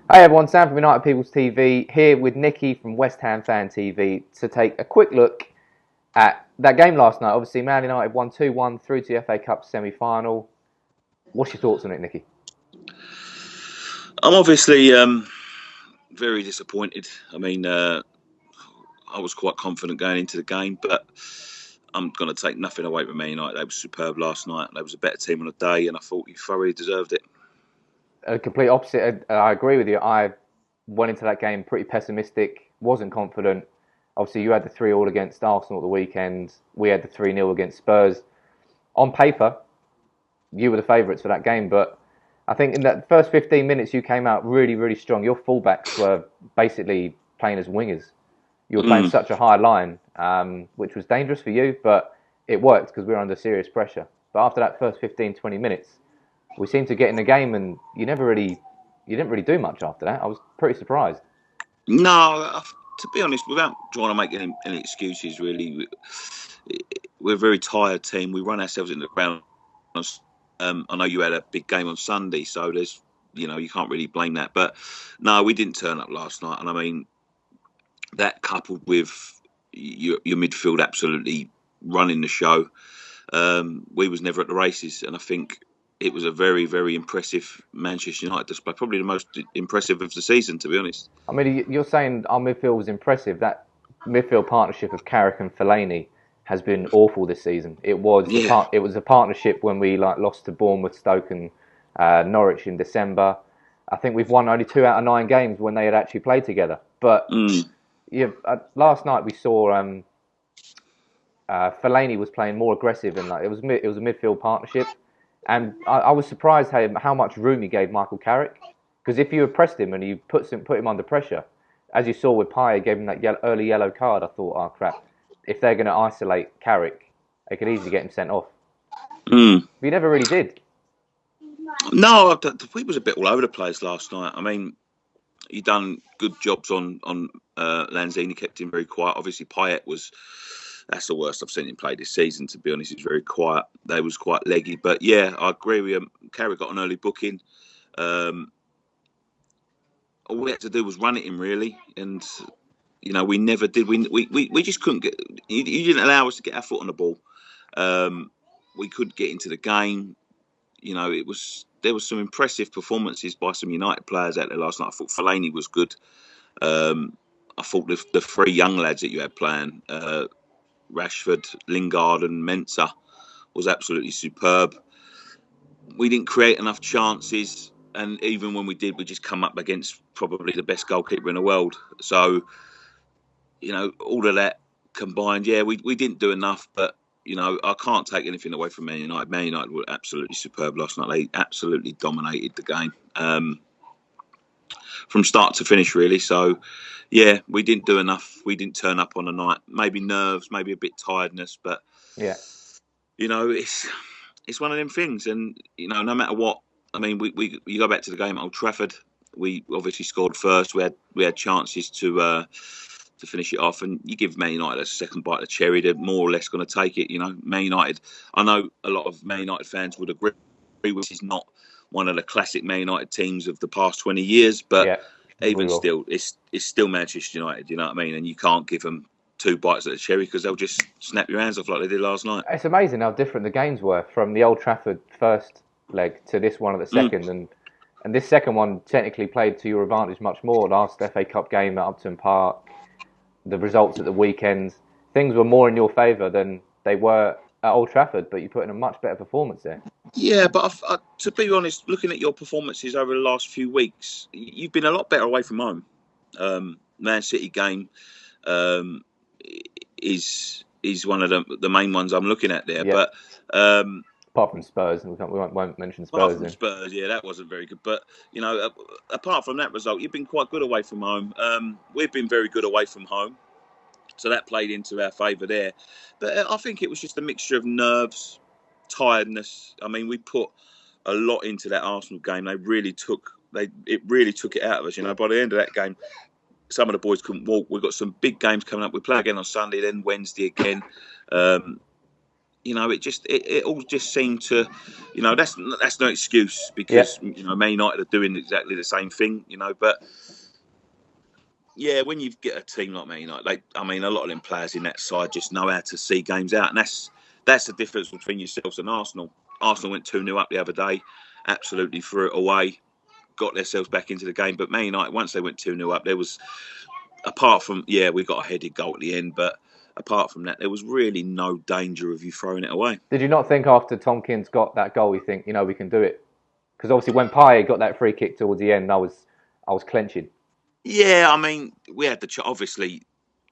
Hi everyone, Sam from United People's TV here with Nicky from WestHamFanTV to take a quick look at that game last night. Obviously, Man United won 2-1 through to the FA Cup semi-final. What's your thoughts on it, Nicky? I'm obviously very disappointed. I was quite confident going into the game, but I'm going to take nothing away from Man United. They were superb last night. They was a better team on the day, and I thought you thoroughly deserved it. A complete opposite. I agree with you. I went into that game pretty pessimistic, wasn't confident. Obviously, you had the 3-3 against Arsenal at the weekend. We had the 3-0 against Spurs. On paper, you were the favourites for that game, but I think in that first 15 minutes you came out really, really strong. Your fullbacks were basically playing as wingers. You were playing such a high line, which was dangerous for you, but it worked because we were under serious pressure. But after that first 15, 20 minutes, we seemed to get in the game and you didn't really do much after that. I was pretty surprised. No, to be honest, without trying to make any excuses, really, we're a very tired team. We run ourselves into the ground. I know you had a big game on Sunday, so you can't really blame that. But no, we didn't turn up last night, and I mean, that coupled with your midfield absolutely running the show, we was never at the races, and I think it was a very, very impressive Manchester United display, probably the most impressive of the season, to be honest. I mean, you're saying our midfield was impressive. That midfield partnership of Carrick and Fellaini has been awful this season. It was a partnership when we lost to Bournemouth, Stoke, and Norwich in December. I think we've won only 2 out of 9 games when they had actually played together. But last night we saw Fellaini was playing more aggressive, and it was a midfield partnership. And I was surprised how much room he gave Michael Carrick. Because if you oppressed him and you put him under pressure, as you saw with Payet, gave him that early yellow card, I thought, oh crap, if they're going to isolate Carrick, they could easily get him sent off. But he never really did. No, we was a bit all over the place last night. I mean, he done good jobs on Lanzini, kept him very quiet. Obviously, Payet that's the worst I've seen him play this season, to be honest. He's very quiet. They was quite leggy. But yeah, I agree with him. Carrick got an early booking. All we had to do was run at him, really. And, we never did. We just couldn't get... He didn't allow us to get our foot on the ball. We couldn't get into the game. There was some impressive performances by some United players out there last night. I thought Fellaini was good. I thought the 3 young lads that you had playing, Rashford, Lingard and Mensah, was absolutely superb. We didn't create enough chances, and even when we did, we just come up against probably the best goalkeeper in the world. So, all of that combined, we didn't do enough, but I can't take anything away from Man United. Man United were absolutely superb last night. They absolutely dominated the game from start to finish, really. So, yeah, we didn't do enough. We didn't turn up on the night. Maybe nerves, maybe a bit tiredness, but it's one of them things. And no matter what, I mean, you go back to the game at Old Trafford. We obviously scored first. We had chances to finish it off, and you give Man United a second bite of the cherry, they're more or less going to take it. Man United, I know a lot of Man United fans would agree, which is not one of the classic Man United teams of the past 20 years, but even still, it's still Manchester United, you know what I mean? And you can't give them 2 bites of the cherry because they'll just snap your hands off like they did last night. It's amazing how different the games were from the Old Trafford first leg to this one at the second. And this second one technically played to your advantage much more. Last FA Cup game at Upton Park, the results at the weekend, things were more in your favour than they were at Old Trafford, but you put in a much better performance there. Yeah, but to be honest, looking at your performances over the last few weeks, you've been a lot better away from home. Man City game is one of the main ones I'm looking at there. But apart from Spurs, we won't mention Spurs. Apart from Spurs, that wasn't very good. But apart from that result, you've been quite good away from home. We've been very good away from home, so that played into our favour there. But I think it was just a mixture of nerves, tiredness. I mean, we put a lot into that Arsenal game. It really took it out of us. By the end of that game, some of the boys couldn't walk. We've got some big games coming up. We play again on Sunday, then Wednesday again. it all just seemed to, that's no excuse Yeah. because Man United are doing exactly the same thing, but. Yeah, when you get a team like Man United, a lot of them players in that side just know how to see games out, and that's the difference between yourselves and Arsenal. Arsenal went 2-0 up the other day, absolutely threw it away, got themselves back into the game. But Man United, once they went 2-0 up, there was, apart from, we got a headed goal at the end, but apart from that, there was really no danger of you throwing it away. Did you not think after Tompkins got that goal, you think, we can do it? Because obviously when Payet got that free kick towards the end, I was clenching. Yeah, we had obviously,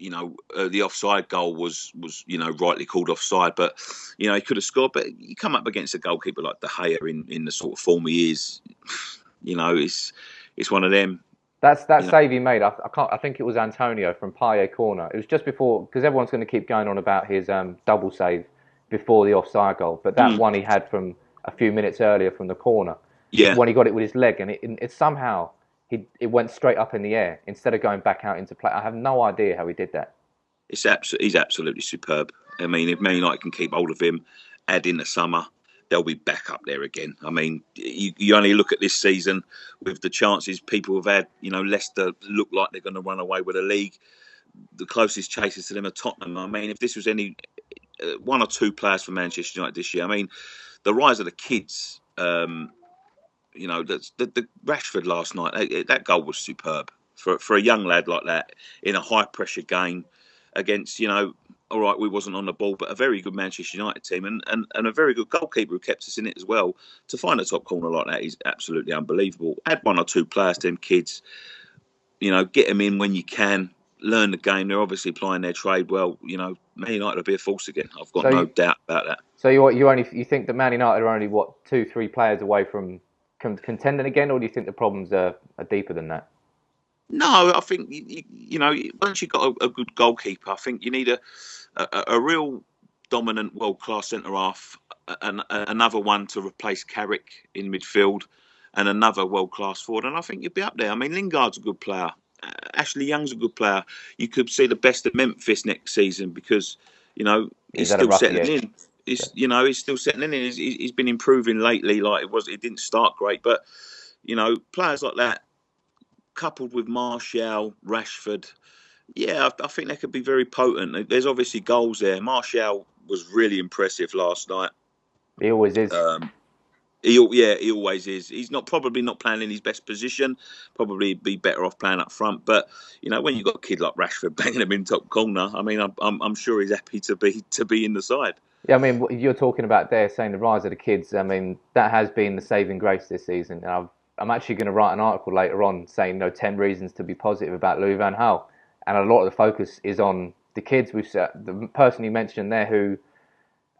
the offside goal was rightly called offside, but he could have scored. But you come up against a goalkeeper like De Gea in the sort of form he is, it's one of them. That save he made, I think it was Antonio from Payet corner. It was just before, because everyone's going to keep going on about his double save before the offside goal, but that one he had from a few minutes earlier from the corner, when he got it with his leg, and it somehow it went straight up in the air instead of going back out into play. I have no idea how he did that. He's absolutely superb. If Man United can keep hold of him, add in the summer, they'll be back up there again. You only look at this season with the chances people have had. Leicester look like they're going to run away with the league. The closest chasers to them are Tottenham. If this was any one or two players for Manchester United this year, the rise of the kids. The Rashford last night, that goal was superb for a young lad like that in a high pressure game against, all right, we wasn't on the ball, but a very good Manchester United team and a very good goalkeeper who kept us in it as well. To find a top corner like that is absolutely unbelievable. Add one or two players to them kids, get them in when you can, learn the game. They're obviously plying their trade well. Man United will be a force again. I've got no doubt about that. So you think that Man United are only 2-3 players away from contending again, or do you think the problems are deeper than that? No, I think once you've got a good goalkeeper, I think you need a real dominant world-class centre half, another one to replace Carrick in midfield, and another world-class forward, and I think you'll be up there. Lingard's a good player. Ashley Young's a good player. You could see the best of Memphis next season because he's still settling in. He's still settling in. He's been improving lately. It didn't start great, but players like that, coupled with Martial, Rashford, I think they could be very potent. There's obviously goals there. Martial was really impressive last night. He always is. He always is. He's probably not playing in his best position. Probably be better off playing up front. But when you've got a kid like Rashford banging him in top corner, I'm sure he's happy to be in the side. Yeah, what you're talking about there, saying the rise of the kids. That has been the saving grace this season. And I'm actually going to write an article later on saying 10 reasons to be positive about Louis van Gaal. And a lot of the focus is on the kids. The person you mentioned there who,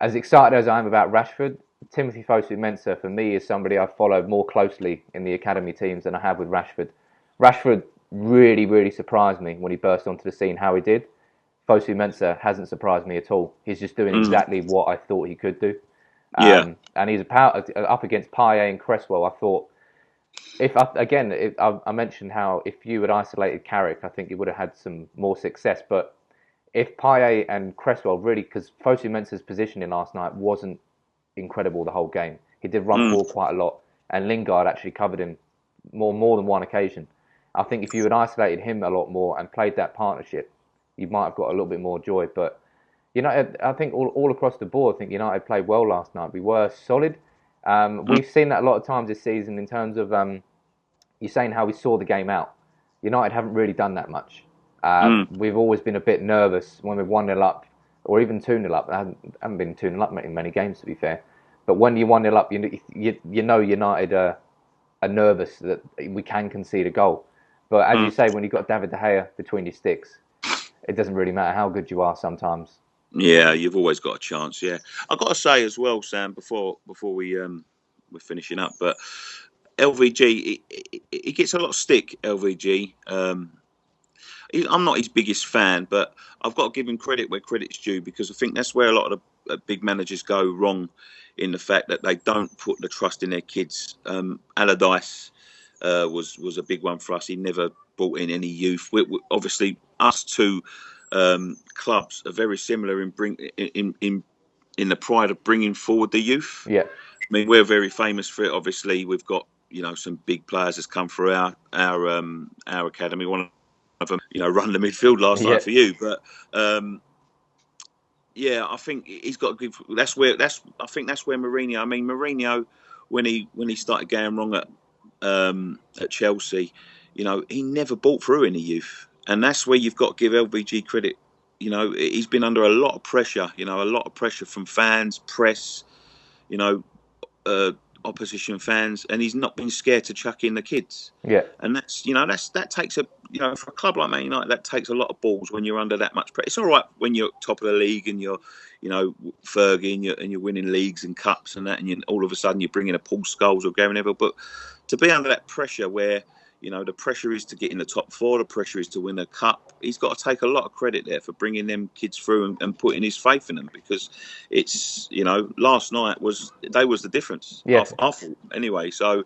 as excited as I am about Rashford, Timothy Fosu-Mensah, for me, is somebody I've followed more closely in the academy teams than I have with Rashford. Rashford really, really surprised me when he burst onto the scene how he did. Fosu-Mensah hasn't surprised me at all. He's just doing exactly what I thought he could do. And he's up against Payet and Cresswell. I thought, I mentioned how if you had isolated Carrick, I think you would have had some more success. But if Payet and Cresswell really, because Fosu-Mensah's positioning last night wasn't incredible the whole game. He did run forward quite a lot, and Lingard actually covered him more than one occasion. I think if you had isolated him a lot more and played that partnership, you might have got a little bit more joy. But I think all across the board, I think United played well last night. We were solid. We've seen that a lot of times this season in terms of you're saying how we saw the game out. United haven't really done that much. We've always been a bit nervous when we're 1-0 up or even 2-0 up. I haven't been 2-0 up in many games, to be fair. But when you're 1-0 up, you know United are nervous that we can concede a goal. But as you say, when you've got David De Gea between your sticks, it doesn't really matter how good you are sometimes. Yeah, you've always got a chance. Yeah, I've got to say as well, Sam, before we're finishing up, but LVG, he gets a lot of stick. LVG, I'm not his biggest fan, but I've got to give him credit where credit's due because I think that's where a lot of the big managers go wrong, in the fact that they don't put the trust in their kids. Allardyce was a big one for us. He never brought in any youth. Obviously, us two clubs are very similar in in the pride of bringing forward the youth. Yeah. I mean, we're very famous for it. Obviously, we've got some big players that's come through our academy. One of them, run the midfield last night for you. But I think he's got a good. I think that's where Mourinho. I mean, Mourinho, when he started going wrong at Chelsea, he never brought through any youth, and that's where you've got to give LVG credit. He's been under a lot of pressure. A lot of pressure from fans, press. Opposition fans, and he's not been scared to chuck in the kids. Yeah, and that takes a for a club like Man United, that takes a lot of balls when you're under that much pressure. It's all right when you're top of the league and you're Fergie and you're winning leagues and cups and that, and all of a sudden you're bringing a Paul Scholes or Gary Neville. But to be under that pressure where the pressure is to get in the top four, the pressure is to win a cup. He's got to take a lot of credit there for bringing them kids through and putting his faith in them, because it's, last night was the difference. Yeah. I thought, anyway. So,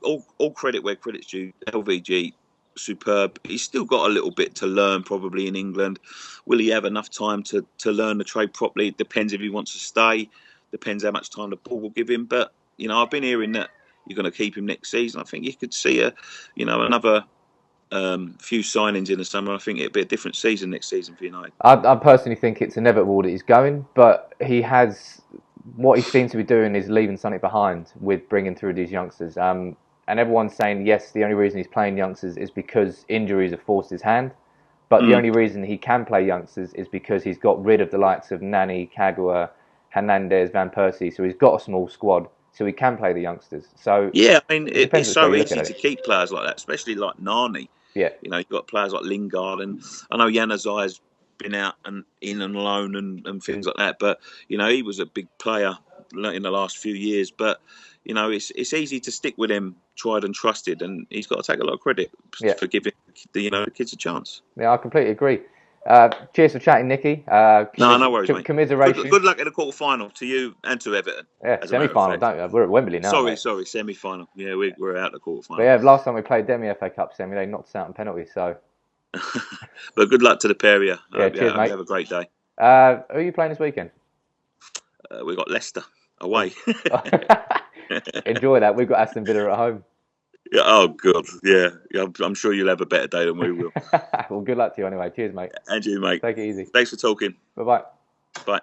all credit where credit's due. LVG, superb. He's still got a little bit to learn probably in England. Will he have enough time to learn the trade properly? It depends if he wants to stay. Depends how much time the ball will give him. But, I've been hearing that you're going to keep him next season. I think you could see another few signings in the summer. I think it'd be a different season next season for United. I personally think it's inevitable that he's going, but what he seems to be doing is leaving something behind with bringing through these youngsters. And everyone's saying, yes, the only reason he's playing youngsters is because injuries have forced his hand. But the only reason he can play youngsters is because he's got rid of the likes of Nani, Kagawa, Hernandez, Van Persie. So he's got a small squad. So he can play the youngsters. So I mean, it's so easy to keep players like that, especially like Nani. Yeah, you've got players like Lingard, and I know Januzaj's been out and in and alone and things like that. But he was a big player in the last few years. But it's easy to stick with him, tried and trusted, and he's got to take a lot of credit for giving the kids a chance. Yeah, I completely agree. Cheers for chatting, Nicky. No worries, mate. Commiseration. Good luck in the quarter-final to you and to Everton. Yeah, semi-final. We're at Wembley now. Sorry, semi-final. Yeah, we're out the quarter-final. But yeah, last time we played them in the FA Cup semi, they knocked us out on penalty. So. But good luck to the pair of you. Cheers, mate. Have a great day. Who are you playing this weekend? We've got Leicester away. Enjoy that. We've got Aston Villa at home. Yeah, oh, good. Yeah, I'm sure you'll have a better day than we will. Well, good luck to you anyway. Cheers, mate. And you, mate. Take it easy. Thanks for talking. Bye-bye. Bye.